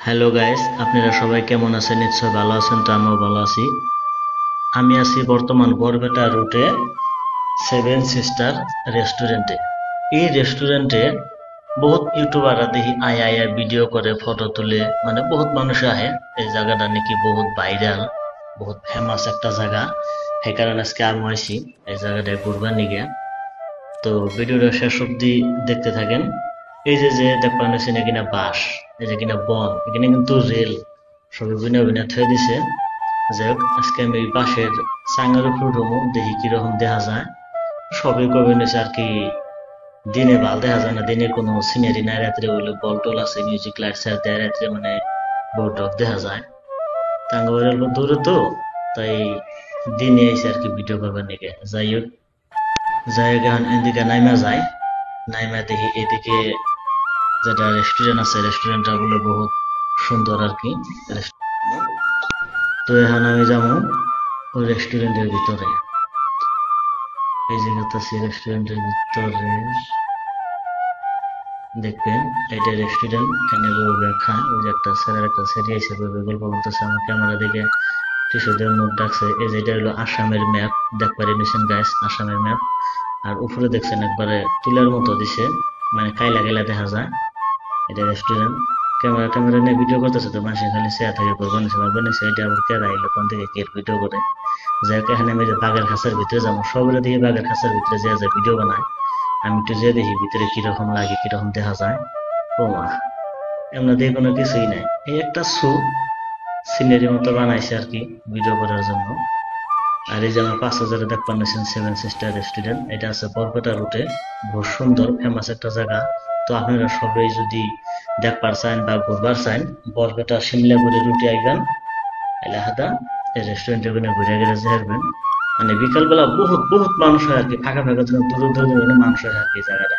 Hello guys, আপনারা সবাই কেমন আছেন? নিশ্চয় ভালো আছেন। তো আমিও ভালো আছি। আমি আছি বর্তমান বরপেটা রুটে সেভেন সিস্টার রেস্টুরেন্টে। এই রেস্টুরেন্টে বহুত ইউটিউবাররা দেখি আয় আয় আয় ভিডিও করে, ফটো তুলে, মানে বহুত মানুষ আহে। এই জায়গাটা নাকি বহুত ভাইরাল, বহুত ফেমাস একটা জায়গা। সেই কারণে আজকে আমি আইছি এই জায়গাটায় ঘুরবার নিগে। তো ভিডিওটা শেষ অব্দি দেখতে থাকেন। এই যে যে দেখবেন হচ্ছে কিনা বাঁশ, এই যে কিনা বন, এখানে কিন্তু রেল সবই বিনা বিনা থয়ে দিছে। যাই হোক, আজকে আমি এই বাঁশের চাঙের উপর উঠবো, দেখি কিরকম দেখা যায়। সবই কবে নিছে আর কি। দিনে ভাল দেখা যায় না, দিনে কোনো সিনারি নাই, রাত্রে হইলে বল টল আছে, মিউজিক লাইট সাইড দেয়, রাত্রে মানে বউটক দেখা যায়। টাঙ্গা বাড়ি অল্প দূরে তো, তাই দিনে এসে আর কি ভিডিও করবার নিকে। যাই হোক, এখন এদিকে নাইমা যায়। নাইমা দেখি এদিকে যেটা রেস্টুরেন্ট আছে, রেস্টুরেন্টটা বলে বহুত সুন্দর আর কি। তো এখন আমি যাবো ওই রেস্টুরেন্টের ভিতরে। এই জায়গাটা আছে রেস্টুরেন্টের ভিতরে, দেখবেন এটা রেস্টুরেন্ট। এখানে বউরা খায়। ওই যে একটা স্যারের একটা সেরি এসে বউবে গল্প করতেছে, আমার ক্যামেরা দিকে টিস্যুদের মুখ ডাকছে। এই যে এটা হলো আসামের ম্যাপ, দেখবারে নিছেন গাইস, আসামের ম্যাপ। আর উপরে দেখছেন একবারে তুলার মতো দিছে, মানে কাইলা কাইলা দেখা যায়। এটা রেস্টুরেন্ট। ক্যামেরা ট্যামেরা নিয়ে ভিডিও করতেছে, তো মানুষ খালি চেয়ার থেকে করবো নিছে, ভাববে নিছে এটা আবার কে রাইলো কোন থেকে কে ভিডিও করে। যাই হোক, এখানে আমি যে বাঘের খাঁচার ভিতরে যাবো, সবের দিকে বাঘের খাঁচার ভিতরে যে যে ভিডিও বানায়। আমি একটু যে দেখি ভিতরে কিরকম লাগে, কিরকম দেখা যায়। ও মা, এমন দিয়ে কোনো কিছুই নাই, এই একটা সিনারি মতো বানাইছে আর কি ভিডিও করার জন্য। আর এই যে আমার 5,000 দেখবেন সেভেন সিস্টার রেস্টুরেন্ট, এটা আছে বরপেটা রুটে। বহু সুন্দর ফেমাস একটা জায়গা। তো আপনারা সবাই যদি দেখবার চান বা ঘুরবার চান, বরপেটা সিমলাগুড়ি রুটে আইবেন, এলাহাদা এই রেস্টুরেন্টে ঘুরে ঘুরে যাবেন। মানে বিকালবেলা বহুত বহুত মানুষ হয় আর কি, ফাঁকা ফাঁকা জন্য দূর দূর মানুষ হয় আর কি জায়গাটা।